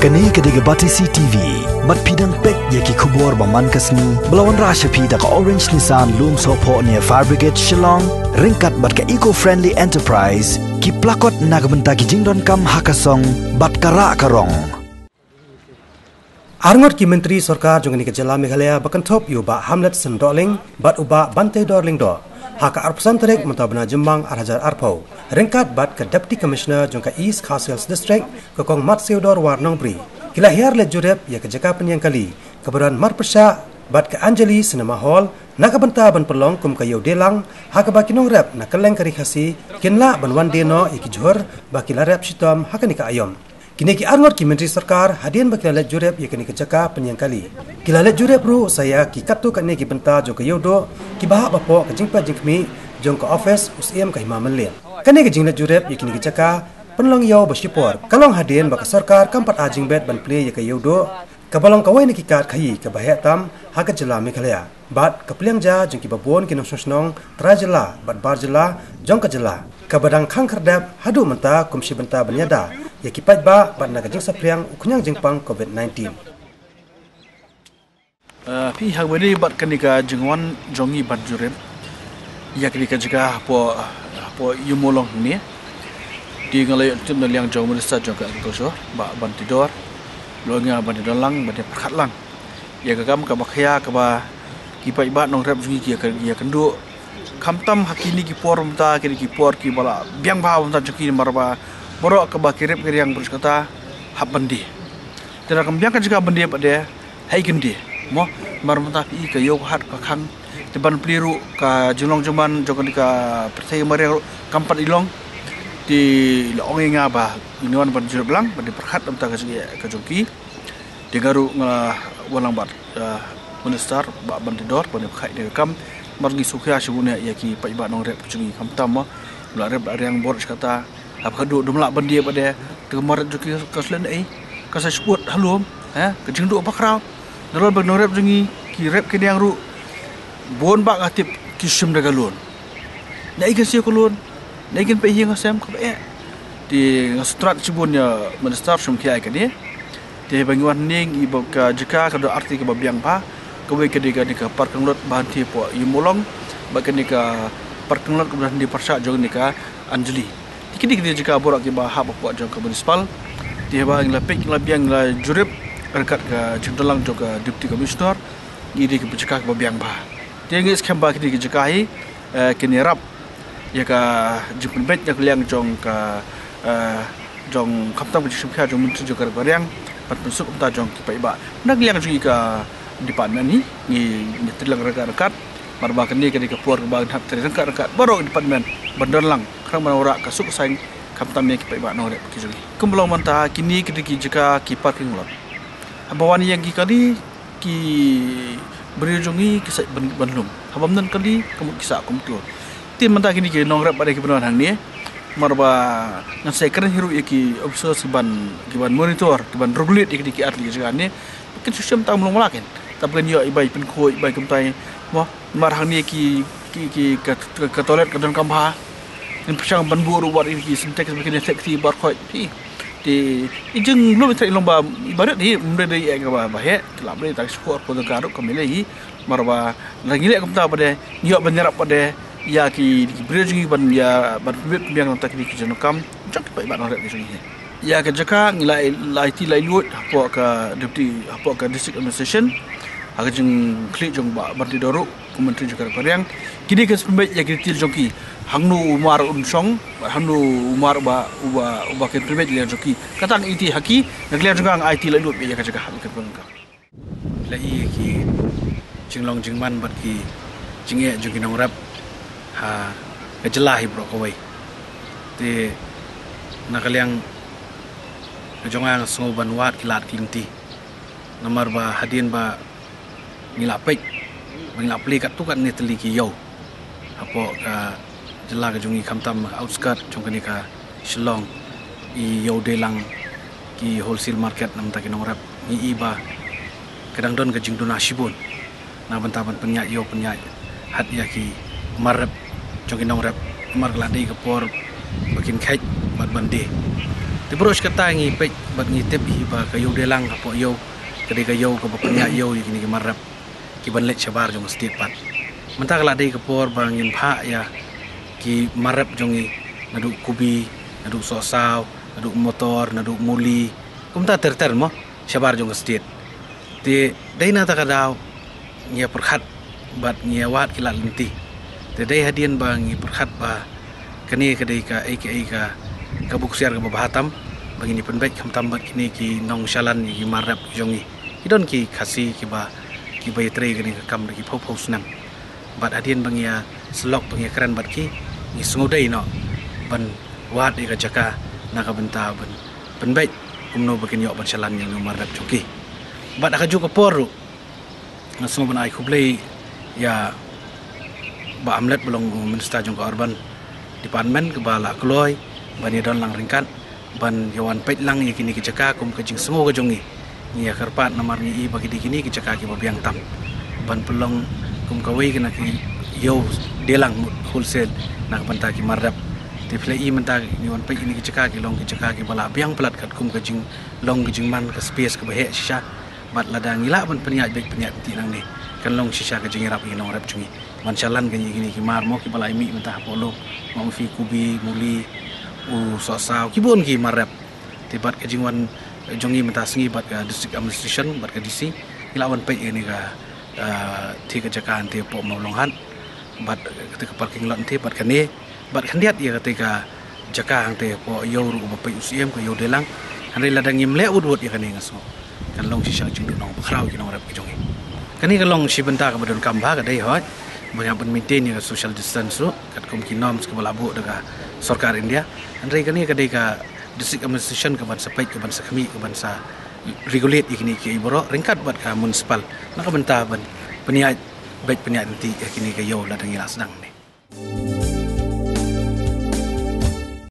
Kani kediga Batisi TV, bat pidang pek yaki kubur baman kasni, belawan rasha pida ka Orange Nissan Loom Sopo near Fire Brigade Shillong, ringkat bat ka eco-friendly enterprise, ki plakot nagbenta ki jingdon kam hakasong, bat kara karong. Arngot ki Menteri Sorkar jongani ke Jala Meghalaya bakantop yu ba Hamlet Sendoling, bat uba Bante Dorling do. Haka arpusan terek mentabna Jembang Arhajar Arpau. Ringkat bat ke Deputy Commissioner jongka East Khasiels District ke Kong Mat Seudor Warnong Bri. Kila hiar le jurep ya ke jaka penyang kali. Keberan Mar Persya bat ke Anjali Cinema Hall nak benta ban pelong kum ke Delang haka bakinong rep nak keleng kari khasi kinla ban wan deno iki jur bakila rep shitom haka nika ayom. Kini ki Arngot ki Menteri Sarkar hadian bakila le jurep ya kini ke jaka penyang kali. Kila le jurep ru saya ki katu kane ki benta jong ke yodo ki bahak bapo ke jingpa jingkmi jong ke office USM ke Himamelia. Kane ke jing le jurep ya kini ke jaka penlong yau bersipor kalong hadian baka Sarkar kampat ajing bet ban play ya ke yodo kabalong kawai ni ki kat khayi ke bahak tam haka Jala Meghalaya. Bat kepliang ja jong ki babon ki nong trajela bat barjela jong ke jela kabadang khang kerdap hadu menta kumsi benta banyada ya kipat ba bat na kajing sapriang ukunyang jingpang COVID-19. Pi hagwedi bat kanika jingwan jongi bat jurep ya kanika jika po yumolong ni di ngalay tim na liang jong minister jong ka agriculture ba bantidor lo nga bantidor lang ba perkat lang ya gagam ka bakhya ka ba kipai ba nong rep jungi ya kendu kamtam hakini ki por mta ki por ki bala biang ba mta joki marba borok ke bakirip ke yang berkata hab bandi dan kambiang ka jika bandi pada hai gendi mo marmta pi ke yo hat ka khang teban pliru ka julong juman jokan ka pertai mari kampat ilong di longi nga ba inuan ban jurep lang pada perhat mta ka joki dengaru walang bat minister ba bantidor pada khai de kam margi sukha shibune ya ki pai ba nong rep jungi kamtam mo la rep yang bor kata apa kedua dumlak bandia pada kemarin juga kaslen kasih sebut halum ke jengdu apa kerau dalam bernorep jengi kirep ke yang ru bon bak atip kisum dagalun na ikan sia kulun na ikan pe yang asam ke di ngasutrat cibunnya minister sum kiai ke dia di banguan ning ibu ke jika kada arti ke babiang pa kewe ke diga di parking lot bahan tipu yumolong bagian di parking lot kemudian di Persya jong di Anjali. Kini kita jika borak ke bahap apa jong ke municipal dia bang lapik labiang la jurip dekat ke jengdalang jong ke deputy commissioner ini ke bercakap ke babiang bah dia ngis kembali kini jika hi kini rap ya ke jemput bet yang liang jong ke jong kaptam ke jengkha jong menteri jong ke bariang pat masuk entah jong ke paiba nak liang jong ke department ni telang rekat marba kini ke puar ke bang hak rekat baru department bandalang kerang menora kasuk saing kaptamnya ki paiba nore ki jogi kumblong manta kini kediki jika ki parking lot abawani yang ki kali ki berjongi ki sai banlum habamnan kali kamu kisa kumtu tim manta kini ki nongrap pada ki benar hang ni marba ngasai keren hiru ki observe ki ban monitor ki ban regulate ki atli jika ni kin sistem tam belum melakin tapi yo ibai pen khoi ibai kumtai mo marhang ni ki ke toilet ke dalam kampa in persang ban buru war ini sintek sebagai seksi bar khoi di ijeng belum tak lomba ibarat ni mula dari ke bahaya telah boleh tak support pada garuk kembali marba lagi lek kumta pada yo menyerap pada ya ki bridging ban ya ban biang tak di jenukam jok baik ban orang di ya ke jaka ngilai IT lai lut apa ke deputy apa ke district administration agak jeng klik jong banti doruk kementerian juga yang kini ke sepembaik ya kritil joki hangnu umar unsong hangnu umar uba ke sepembaik lian joki katang iti haki naglian juga ang IT lai lut ya ke jaka ke bangka lai ki jenglong jengman bat ki jenge joki nong rap ha kejelahi bro kawai ti nakaliang jongang songoban wat kilat kinti nomor ba hadin ba ngilapik ngilapli kat tu kan ni teliki yo apa ka jela ka jungi kamtam outskirt jong ka Shillong i yo delang ki wholesale market nam ta kinong rap ni iba kadang don ka jingdon asibun na bantaban penyak yo penyak hat ya ki marap jong kinong rap mar gladi ka por bakin kait bat bandi Ti bros kata ngi pek bat ngi tep hi ba kayu delang apo yo kede kayu ka bapnya yo kini ki marap ki ban let chabar jong state pat. Mentah kala dei kapor bangin pha ya ki marap jongi nadu kubi, nadu sosau, nadu motor, nadu muli. Kumta ter mo chabar jong state. Ti dei na ta kadau ngia perkhat bat ngia wat kila lenti. Ti dei hadian bang ngi perkhat ba kani kedai ka ka kabuk siar ka bahatam bangini penbaik kam tambat kini ki nong shalan ki marap jongi idon ki khasi ki ba tre gani kam ki phau snam bat hadian bangia selok bangia kran bat ki ni sngudai no ban wat ka jaka na ka benta ban penbaik kumno bakin yo ban shalan yang marap joki bat ka ju ka poru ngasmo ban ai khublei ya ba amlet belong minister jong ka urban department ke bala kloy bani don lang ringkat ban yawan pet lang ye kini kecaka kum kejing sengo ke jongi ni karpat namar ni i bagi di kini kecaka ki babiang tam ban pelong kum kawai kena ki yo delang wholesale nak banta ki marap ti play i menta ni wan pet ini kecaka ki long kecaka ki bala biang pelat kat kum kejing long kejing man ke space ke bahe shisha bat ladang ila ban peniat baik peniat ti nang ni kan long shisha kejing rap ni long rap jungi man chalan ganyi gini ki mar mo ki bala imi menta polo mau fi kubi muli sosau kibun ki marap tibat ke jingwan jongi menta sengi bat ka district administration bat ka DC ilawan pe ini ka ti ka jakaan ti po maulonghan bat ketika parking lot ti bat kane bat khandiat ya ketika jakang ti po yo ru ba pe UCM ko yo delang hanre ladang imle udwot ya kane ngaso kan long sisang jing nong bakrau ki nong rap ki jongi kani ka long si benta ka badon kamba ka dai hot banyak pun maintain ya social distance tu kat kum ki norms ke balabu dekat Sarkar India andai kani kadai ka district administration ke bansa pait ke bansa kami ke bansa regulate ikini ki iboro ringkat buat ka municipal nak benta ban peniat baik peniat nanti kini ke yo ladang ila sedang ni